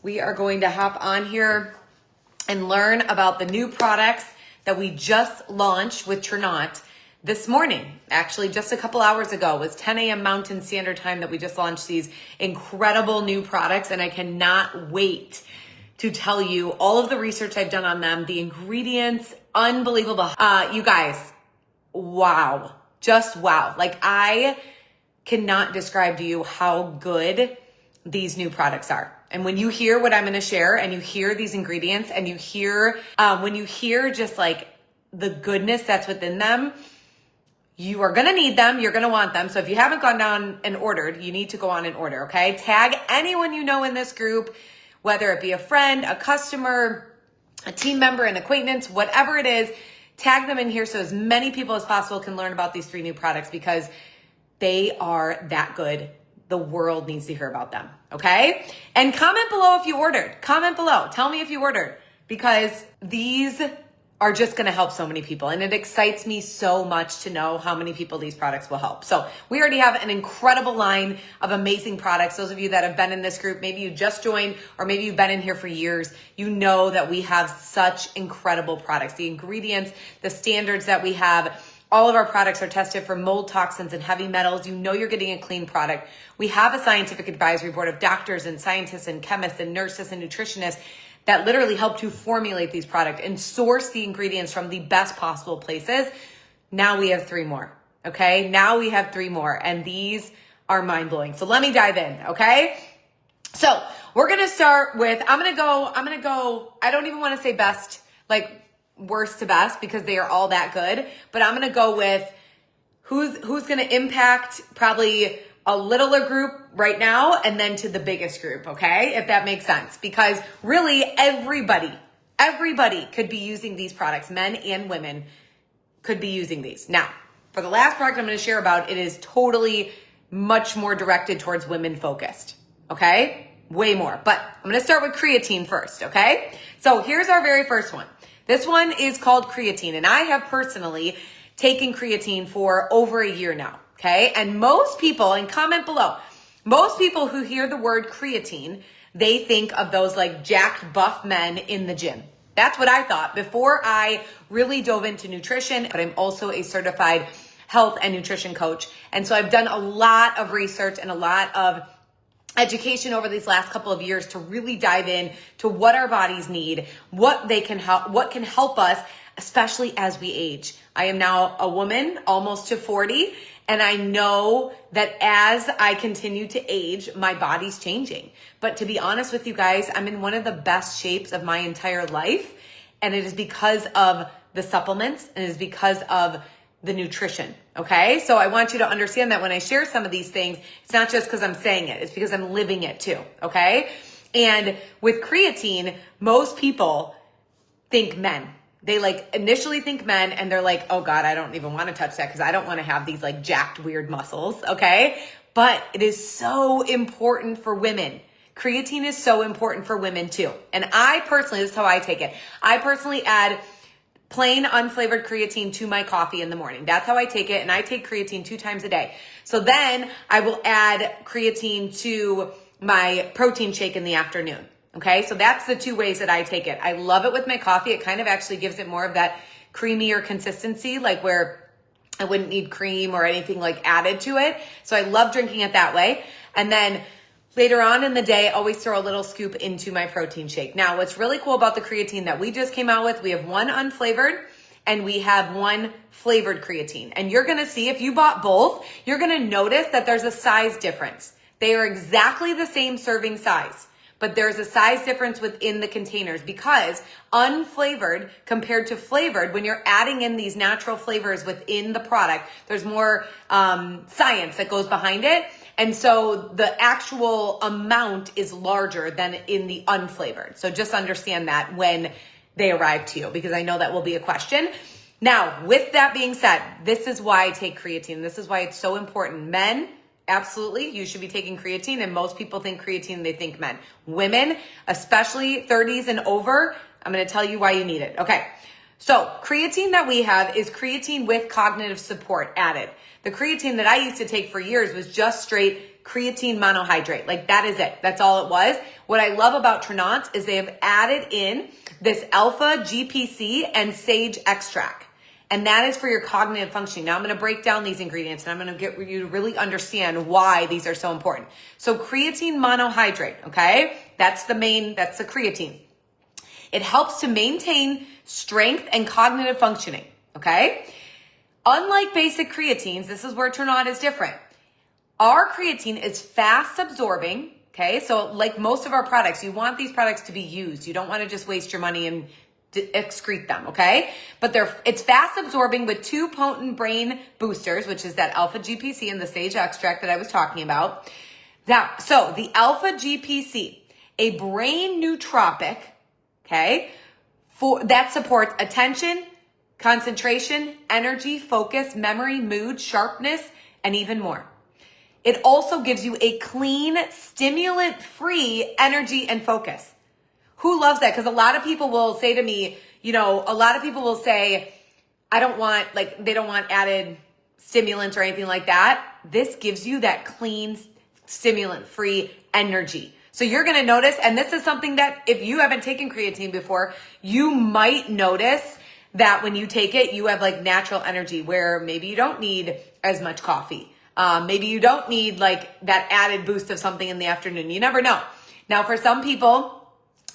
We are going to hop on here and learn about the new products that we just launched with Tranont this morning. Actually, just a couple hours ago. It was 10 a.m. Mountain Standard Time that we just launched these incredible new products, and I cannot wait to tell you all of the research I've done on them, the ingredients, unbelievable. You guys, wow. Just wow. Like, I cannot describe to you how good these new products are. And when you hear what I'm going to share and you hear these ingredients and you hear, when you hear just like the goodness that's within them, you are going to need them. You're going to want them. So if you haven't gone down and ordered, you need to go on and order. Okay. Tag anyone you know in this group, whether it be a friend, a customer, a team member, an acquaintance, whatever it is, tag them in here so as many people as possible can learn about these 3 new products because they are that good. The world needs to hear about them, okay? And comment below if you ordered. Comment below. Tell me if you ordered because these are just going to help so many people. And it excites me so much to know how many people these products will help. So we already have an incredible line of amazing products. Those of you that have been in this group, maybe you just joined or maybe you've been in here for years, you know that we have such incredible products. The ingredients, the standards that we have, all of our products are tested for mold toxins and heavy metals. You know you're getting a clean product. We have a scientific advisory board of doctors and scientists and chemists and nurses and nutritionists that literally help to formulate these products and source the ingredients from the best possible places. Now we have 3 more, okay? Now we have 3 more, and these are mind-blowing. So let me dive in, okay? So we're going to start with, I'm going to go, I don't even want to say best, like worst to best because they are all that good, but I'm going to go with who's going to impact probably a littler group right now and then to the biggest group, okay? If that makes sense, because really everybody could be using these products. Men and women could be using these. Now, for the last product I'm going to share about, it is totally much more directed towards women focused, okay? Way more, but I'm going to start with creatine first, okay? So here's our very first one. This one is called creatine, and I have personally taken creatine for over a year now, okay? And most people, and comment below, most people who hear the word creatine, they think of those like jacked buff men in the gym. That's what I thought before I really dove into nutrition, but I'm also a certified health and nutrition coach. And so I've done a lot of research and a lot of education over these last couple of years to really dive in to what our bodies need, what can help us, especially as we age. I am now a woman almost to 40, and I know that as I continue to age, my body's changing. But to be honest with you guys, I'm in one of the best shapes of my entire life, and it is because of the supplements, and it is because of the nutrition, okay? So I want you to understand that when I share some of these things, it's not just because I'm saying it, it's because I'm living it too, okay? And with creatine, most people think men. They like initially think men and they're like, oh God, I don't even want to touch that because I don't want to have these like jacked weird muscles, okay? But it is so important for women. Creatine is so important for women too. And I personally, this is how I take it. I personally add plain unflavored creatine to my coffee in the morning. That's how I take it. And I take creatine 2 times a day. So then I will add creatine to my protein shake in the afternoon. Okay. So that's the 2 ways that I take it. I love it with my coffee. It kind of actually gives it more of that creamier consistency, like where I wouldn't need cream or anything like added to it. So I love drinking it that way. And then later on in the day, I always throw a little scoop into my protein shake. Now, what's really cool about the creatine that we just came out with, we have 1 unflavored and we have 1 flavored creatine. And you're going to see if you bought both, you're going to notice that there's a size difference. They are exactly the same serving size, but there's a size difference within the containers because unflavored compared to flavored, when you're adding in these natural flavors within the product, there's more science that goes behind it. And so the actual amount is larger than in the unflavored. So just understand that when they arrive to you, because I know that will be a question. Now, with that being said, this is why I take creatine. This is why it's so important. Men, absolutely, you should be taking creatine. And most people think creatine, they think men. Women, especially 30s and over, I'm going to tell you why you need it. Okay. So creatine that we have is creatine with cognitive support added. The creatine that I used to take for years was just straight creatine monohydrate. Like that is it. That's all it was. What I love about Tranont is they have added in this alpha GPC and sage extract. And that is for your cognitive functioning. Now I'm going to break down these ingredients and I'm going to get you to really understand why these are so important. So creatine monohydrate, okay? That's the creatine. It helps to maintain strength and cognitive functioning, okay? Unlike basic creatines, this is where Tranont is different. Our creatine is fast absorbing, okay? So like most of our products, you want these products to be used. You don't want to just waste your money and excrete them, okay? But it's fast absorbing with 2 potent brain boosters, which is that alpha GPC and the sage extract that I was talking about. So the alpha GPC, a brain nootropic, okay, that supports attention, concentration, energy, focus, memory, mood, sharpness, and even more. It also gives you a clean, stimulant-free energy and focus. Who loves that? Because a lot of people will say to me, they don't want added stimulants or anything like that. This gives you that clean, stimulant-free energy. So you're going to notice, and this is something that if you haven't taken creatine before, you might notice that when you take it, you have like natural energy where maybe you don't need as much coffee. Maybe you don't need like that added boost of something in the afternoon. You never know. Now for some people,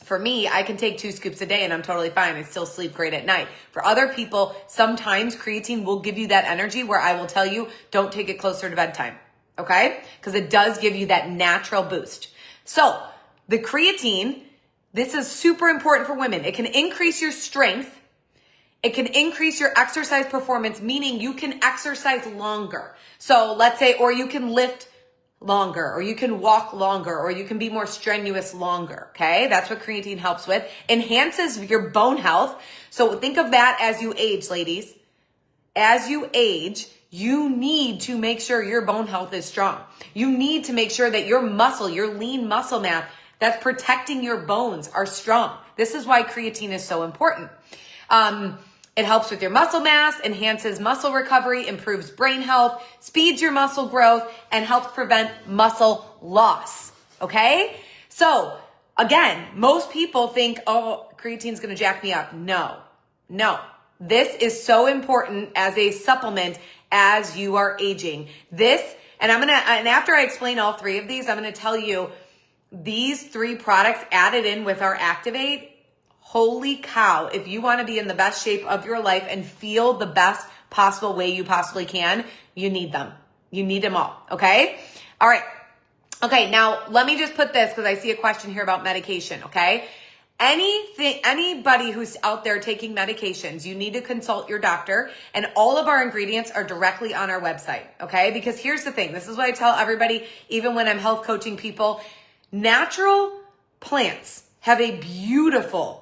for me, I can take 2 scoops a day and I'm totally fine. I still sleep great at night. For other people, sometimes creatine will give you that energy where I will tell you, don't take it closer to bedtime. Okay? Because it does give you that natural boost. So the creatine, this is super important for women. It can increase your strength. It can increase your exercise performance, meaning you can exercise longer. So let's say, or you can lift longer, or you can walk longer, or you can be more strenuous longer. Okay. That's what creatine helps with. Enhances your bone health. So think of that as you age, ladies. As you age, you need to make sure your bone health is strong. You need to make sure that your muscle, your lean muscle mass that's protecting your bones are strong. This is why creatine is so important. It helps with your muscle mass, enhances muscle recovery, improves brain health, speeds your muscle growth, and helps prevent muscle loss. Okay? So again, most people think, oh, creatine's going to jack me up. No. This is so important as a supplement as you are aging. And after I explain all 3 of these, I'm going to tell you these 3 products added in with our Activate. Holy cow, if you want to be in the best shape of your life and feel the best possible way you possibly can, you need them. You need them all, okay? All right. Okay, now let me just put this because I see a question here about medication, okay? Anybody who's out there taking medications, you need to consult your doctor, and all of our ingredients are directly on our website, okay? Because here's the thing. This is what I tell everybody, even when I'm health coaching people. Natural plants have a beautiful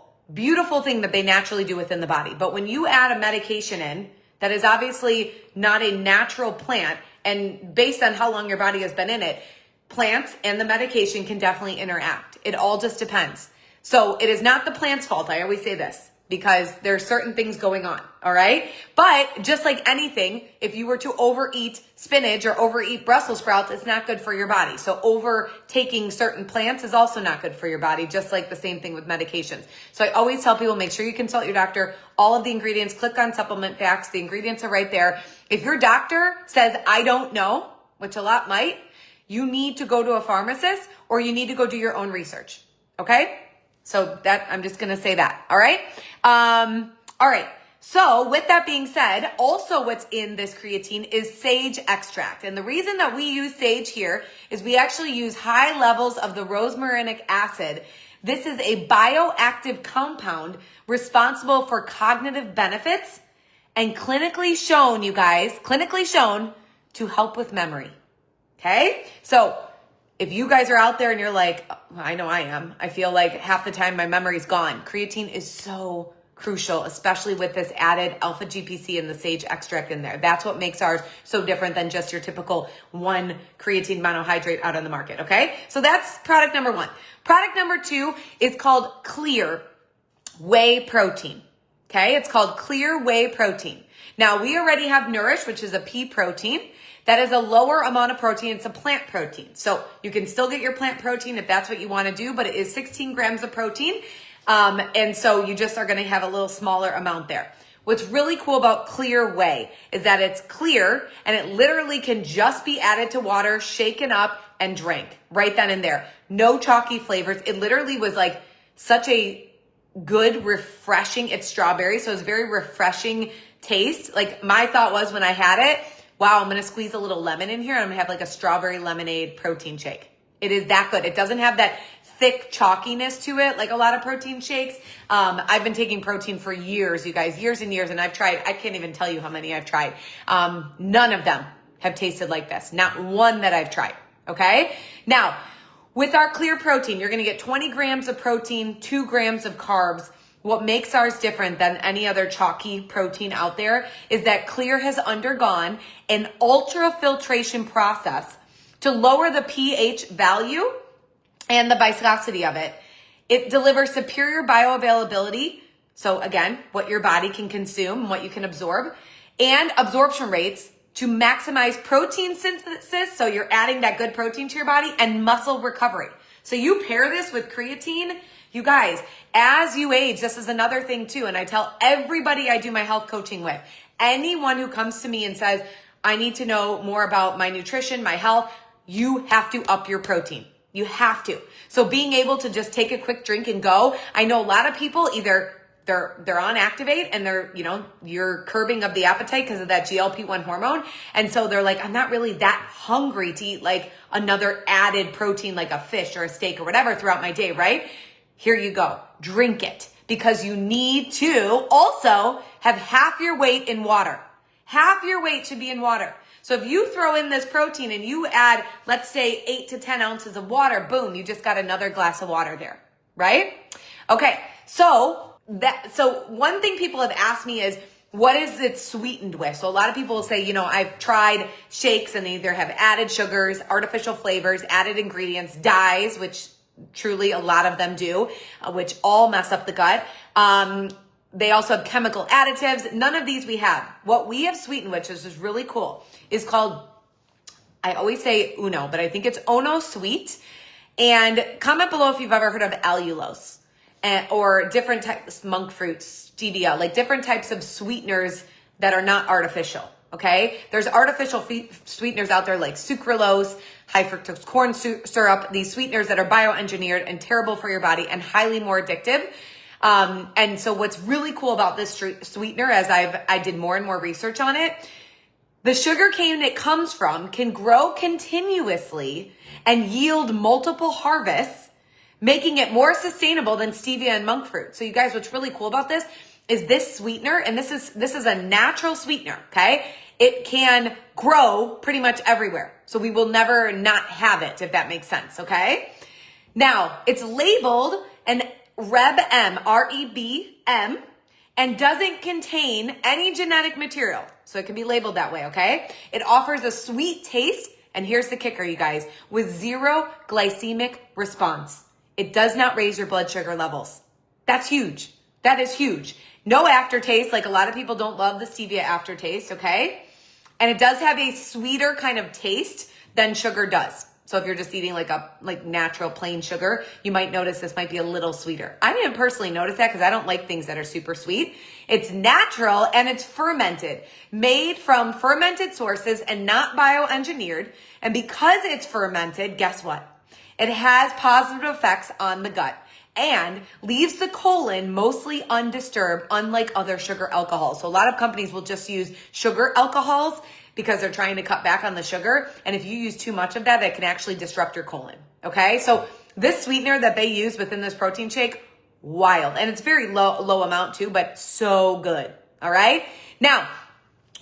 thing that they naturally do within the body. But when you add a medication in that is obviously not a natural plant, and based on how long your body has been in it, plants and the medication can definitely interact. It all just depends. So it is not the plant's fault. I always say this because there are certain things going on. All right. But just like anything, if you were to overeat spinach or overeat Brussels sprouts, it's not good for your body. So overtaking certain plants is also not good for your body, just like the same thing with medications. So I always tell people, make sure you consult your doctor. All of the ingredients, click on supplement facts. The ingredients are right there. If your doctor says, I don't know, which a lot might, you need to go to a pharmacist or you need to go do your own research. Okay. So I'm just going to say that. All right. All right. So with that being said, also what's in this creatine is sage extract. And the reason that we use sage here is we actually use high levels of the rosmarinic acid. This is a bioactive compound responsible for cognitive benefits and clinically shown, you guys, to help with memory. Okay. So if you guys are out there and you're like, I know I am, I feel like half the time my memory's gone. Creatine is so crucial, especially with this added alpha GPC and the sage extract in there. That's what makes ours so different than just your typical 1 creatine monohydrate out on the market. Okay. So that's product number 1. Product number 2 is called Clear Whey Protein. Okay, it's called Clear Whey Protein. Now, we already have Nourish, which is a pea protein. That is a lower amount of protein. It's a plant protein. So you can still get your plant protein if that's what you want to do, but it is 16 grams of protein. And so you just are going to have a little smaller amount there. What's really cool about Clear Whey is that it's clear and it literally can just be added to water, shaken up, and drank right then and there. No chalky flavors. It literally was like such a good, refreshing, it's strawberry, so it's very refreshing taste. Like my thought was when I had it, wow, I'm going to squeeze a little lemon in here and I'm going to have like a strawberry lemonade protein shake. It is that good. It doesn't have that thick chalkiness to it like a lot of protein shakes. I've been taking protein for years, you guys, years and years, and I've tried, I can't even tell you how many I've tried. None of them have tasted like this. Not one that I've tried. Okay. Now, with our Clear Protein, you're going to get 20 grams of protein, 2 grams of carbs. What makes ours different than any other chalky protein out there is that Clear has undergone an ultrafiltration process to lower the pH value and the viscosity of it. It delivers superior bioavailability. So again, what your body can consume, what you can absorb, and absorption rates to maximize protein synthesis. So you're adding that good protein to your body, and muscle recovery. So you pair this with creatine, you guys, as you age, this is another thing too. And I tell everybody I do my health coaching with, anyone who comes to me and says, I need to know more about my nutrition, my health, you have to up your protein. You have to. So being able to just take a quick drink and go. I know a lot of people either they're on Activate and you're curbing of the appetite because of that GLP-1 hormone. And so they're like, I'm not really that hungry to eat like another added protein, like a fish or a steak or whatever throughout my day, right? Here you go. Drink it because you need to also have half your weight in water. Half your weight should be in water. So if you throw in this protein and you add, let's say 8 to 10 ounces of water, boom, you just got another glass of water there, right? Okay. So one thing people have asked me is, what is it sweetened with? So a lot of people will say, I've tried shakes and they either have added sugars, artificial flavors, added ingredients, dyes, which truly a lot of them do, which all mess up the gut. They also have chemical additives. None of these we have. What we have sweetened, which is really cool, is called, I always say Uno, but I think it's Ono Sweet. And comment below if you've ever heard of allulose. Or different types, monk fruits, stevia, like different types of sweeteners that are not artificial, okay? There's artificial sweeteners out there like sucralose, high fructose corn syrup, these sweeteners that are bioengineered and terrible for your body and highly more addictive. And so what's really cool about this sweetener, as I did more and more research on it, the sugar cane it comes from can grow continuously and yield multiple harvests, making it more sustainable than stevia and monk fruit. So you guys, what's really cool about this is this sweetener, and this is a natural sweetener, okay? It can grow pretty much everywhere. So we will never not have it, if that makes sense, okay? Now, it's labeled an REBM, R-E-B-M, and doesn't contain any genetic material. So it can be labeled that way, okay? It offers a sweet taste, and here's the kicker, you guys, with zero glycemic response. It does not raise your blood sugar levels. That's huge. That is huge. No aftertaste. Like a lot of people don't love the stevia aftertaste, okay? And it does have a sweeter kind of taste than sugar does. So if you're just eating like natural plain sugar, you might notice this might be a little sweeter. I didn't personally notice that because I don't like things that are super sweet. It's natural and it's fermented, made from fermented sources and not bioengineered. And because it's fermented, guess what? It has positive effects on the gut and leaves the colon mostly undisturbed, unlike other sugar alcohols. So a lot of companies will just use sugar alcohols because they're trying to cut back on the sugar. And if you use too much of that, it can actually disrupt your colon. Okay. So this sweetener that they use within this protein shake, wild. And it's very low amount too, but so good. All right. Now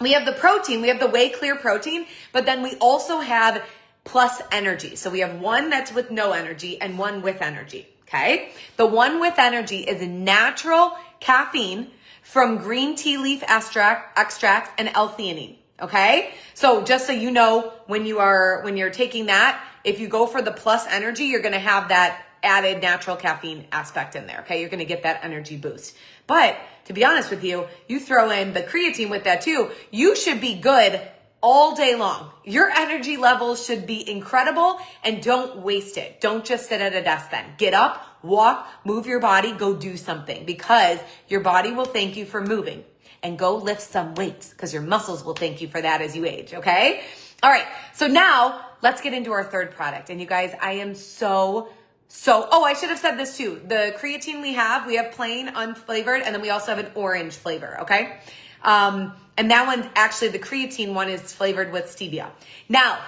we have the protein, we have the Whey Clear protein, but then we also have plus energy. So we have one that's with no energy and one with energy. Okay. The one with energy is natural caffeine from green tea leaf extracts and L-theanine. Okay. So just so you know, when you're taking that, if you go for the plus energy, you're going to have that added natural caffeine aspect in there. Okay. You're going to get that energy boost. But to be honest with you, you throw in the creatine with that too. You should be good all day long. Your energy levels should be incredible, and don't waste it. Don't just sit at a desk then. Get up, walk, move your body, go do something, because your body will thank you for moving. And go lift some weights, because your muscles will thank you for that as you age, okay? All right, so now let's get into our third product. And you guys, I am oh, I should have said this too. The creatine we have plain, unflavored, and then we also have an orange flavor, okay? And that one, actually, the creatine one is flavored with stevia. Now,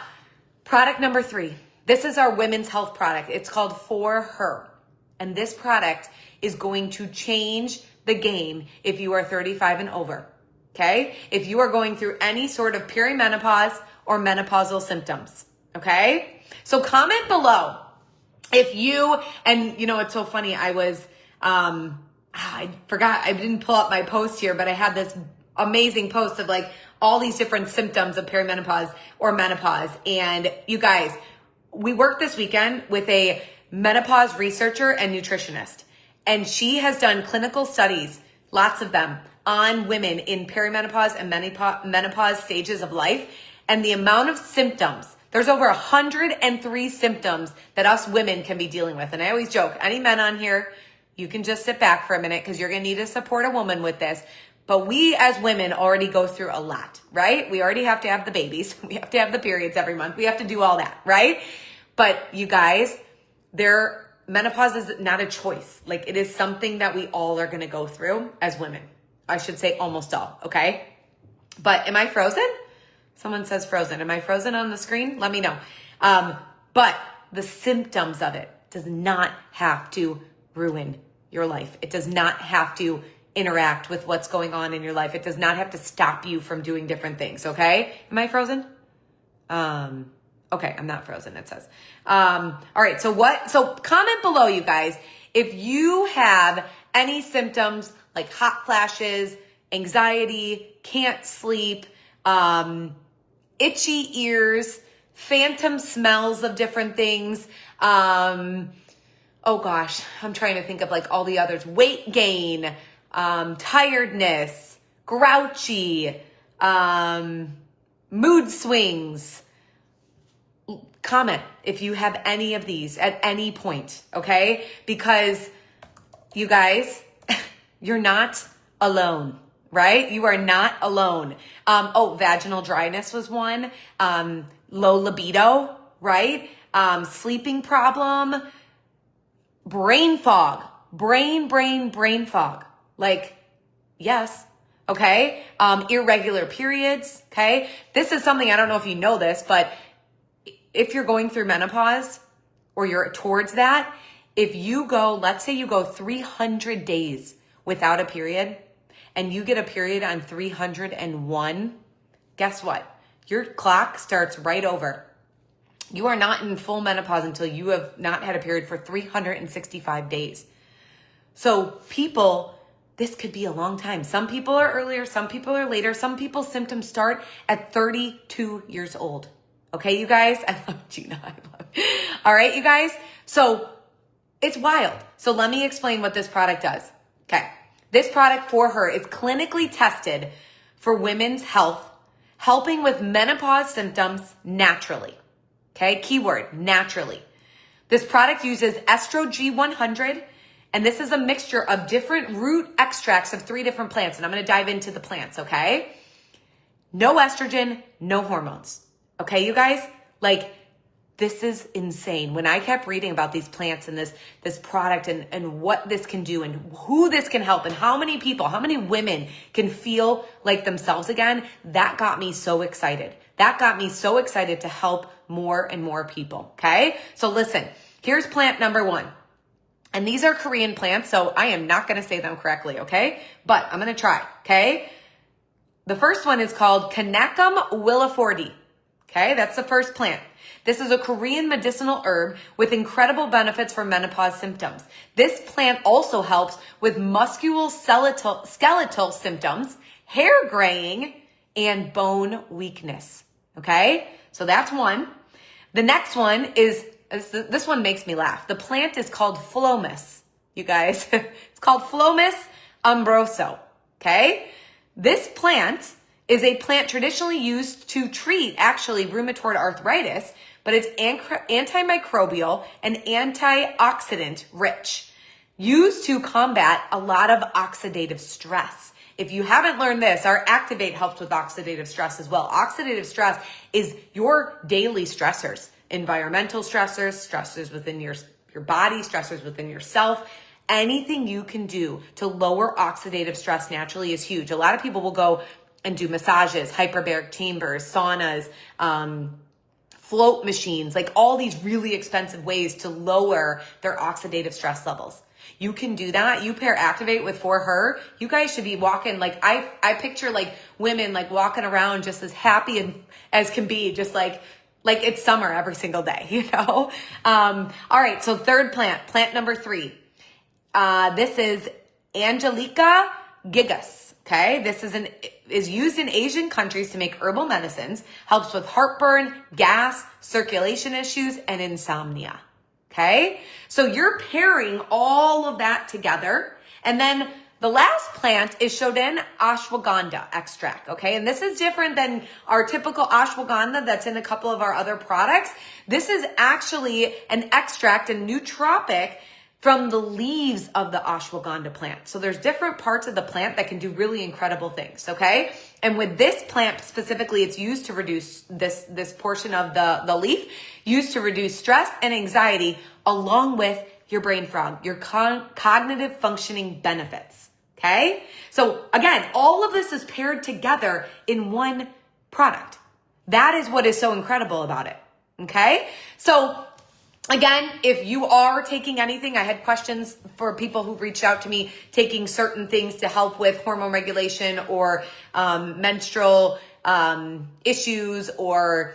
product number 3. This is our women's health product. It's called For Her. And this product is going to change the game if you are 35 and over, okay? If you are going through any sort of perimenopause or menopausal symptoms, okay? So comment below if you, and you know, it's so funny. I was, I forgot, I didn't pull up my post here, but I had this amazing post of like all these different symptoms of perimenopause or menopause. And you guys, we worked this weekend with a menopause researcher and nutritionist, and she has done clinical studies, lots of them, on women in perimenopause and menopause stages of life. And the amount of symptoms, there's over 103 symptoms that us women can be dealing with. And I always joke, any men on here, you can just sit back for a minute, because you're going to need to support a woman with this. But we as women already go through a lot, right? We already have to have the babies. We have to have the periods every month. We have to do all that, right? But you guys, menopause is not a choice. Like, it is something that we all are going to go through as women. I should say almost all, okay? But am I frozen? Someone says frozen. Am I frozen on the screen? Let me know. But the symptoms of it does not have to ruin your life. It does not have to interact with what's going on in your life. It does not have to stop you from doing different things, okay? Am I frozen? Okay, I'm not frozen, it says. All right, so comment below, you guys, if you have any symptoms like hot flashes, anxiety, can't sleep, itchy ears, phantom smells of different things. Oh gosh, I'm trying to think of like all the others. Weight gain, tiredness, grouchy, mood swings. Comment if you have any of these at any point, okay? Because you guys, you're not alone, right? You are not alone. Vaginal dryness was one. Low libido, right? Sleeping problem, brain fog, brain fog. Like, yes. Okay. Irregular periods. Okay. This is something, I don't know if you know this, but if you're going through menopause or you're towards that, if you go, let's say you go 300 days without a period and you get a period on 301, guess what? Your clock starts right over. You are not in full menopause until you have not had a period for 365 days. So people, this could be a long time. Some people are earlier, some people are later. Some people's symptoms start at 32 years old. Okay, you guys? I love Gina. All right, you guys? So it's wild. So let me explain what this product does. Okay. This product For Her is clinically tested for women's health, helping with menopause symptoms naturally. Okay, keyword, naturally. This product uses estrogen 100, and this is a mixture of different root extracts of 3 different plants. And I'm going to dive into the plants, okay? No estrogen, no hormones. Okay, you guys? Like, this is insane. When I kept reading about these plants and this product and what this can do and who this can help and how many people, how many women can feel like themselves again, that got me so excited. That got me so excited to help more and more people, okay? So listen, here's plant number 1. And these are Korean plants, so I am not going to say them correctly, okay? But I'm going to try, okay? The first one is called Kanakam Willifordi. Okay, that's the first plant. This is a Korean medicinal herb with incredible benefits for menopause symptoms. This plant also helps with musculoskeletal symptoms, hair graying, and bone weakness. Okay, so that's one. The next one is This one makes me laugh. The plant is called Phlomis, you guys. It's called Phlomis umbroso, okay? This plant is a plant traditionally used to treat actually rheumatoid arthritis, but it's antimicrobial and antioxidant rich, used to combat a lot of oxidative stress. If you haven't learned this, our Activate helps with oxidative stress as well. Oxidative stress is your daily stressors, environmental stressors, stressors within your body, stressors within yourself. Anything you can do to lower oxidative stress naturally is huge. A lot of people will go and do massages, hyperbaric chambers, saunas, float machines, like all these really expensive ways to lower their oxidative stress levels. You can do that. You pair Activate with For Her. You guys should be walking, like I picture like women like walking around just as happy as can be, just like it's summer every single day, you know? All right, so third plant number 3. This is Angelica gigas. Okay, this is used in Asian countries to make herbal medicines, helps with heartburn, gas, circulation issues, and insomnia. Okay, so you're pairing all of that together. And then the last plant is Shoden ashwagandha extract. Okay, and this is different than our typical ashwagandha that's in a couple of our other products. This is actually an extract, a nootropic from the leaves of the ashwagandha plant. So there's different parts of the plant that can do really incredible things, okay? And with this plant specifically, it's used to reduce this portion of the leaf, used to reduce stress and anxiety along with your brain fog, your cognitive functioning benefits, okay? So again, all of this is paired together in one product. That is what is so incredible about it, okay? So again, if you are taking anything, I had questions for people who reached out to me taking certain things to help with hormone regulation or menstrual issues or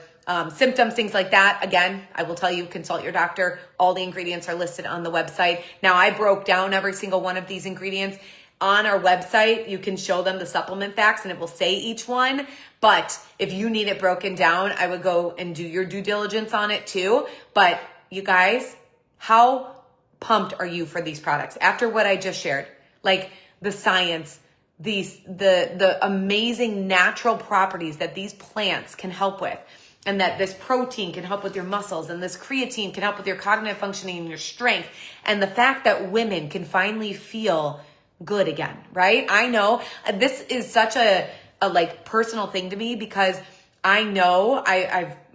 symptoms, things like that. Again, I will tell you, consult your doctor. All the ingredients are listed on the website. Now, I broke down every single one of these ingredients. On our website, you can show them the supplement facts and it will say each one. But if you need it broken down, I would go and do your due diligence on it too. But you guys, how pumped are you for these products? After what I just shared, like the science, the amazing natural properties that these plants can help with, and that this protein can help with your muscles, and this creatine can help with your cognitive functioning and your strength, and the fact that women can finally feel good again, right? I know this is such a like personal thing to me because I know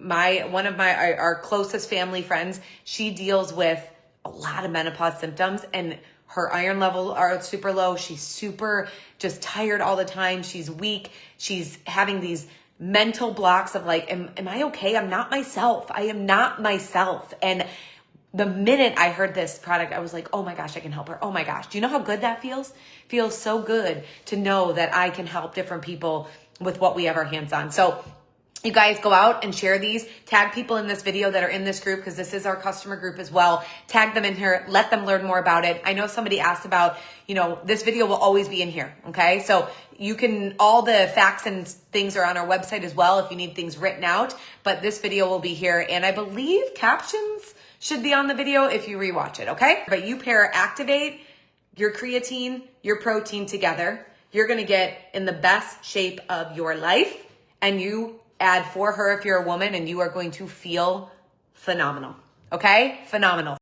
one of our closest family friends, she deals with a lot of menopause symptoms and her iron level are super low. She's super just tired all the time. She's weak. She's having these mental blocks of like, am I okay? I'm not myself. I am not myself. And the minute I heard this product, I was like, oh my gosh, I can help her. Oh my gosh. Do you know how good that feels? Feels so good to know that I can help different people with what we have our hands on. So you guys go out and share these, tag people in this video that are in this group because this is our customer group as well. Tag them in here, let them learn more about it. I know somebody asked about, this video will always be in here, okay? So you can, all the facts and things are on our website as well if you need things written out, but this video will be here. And I believe captions should be on the video if you rewatch it, okay? But you pair Activate, your creatine, your protein together. You're gonna get in the best shape of your life, and you add For Her if you're a woman, and you are going to feel phenomenal. Okay? Phenomenal.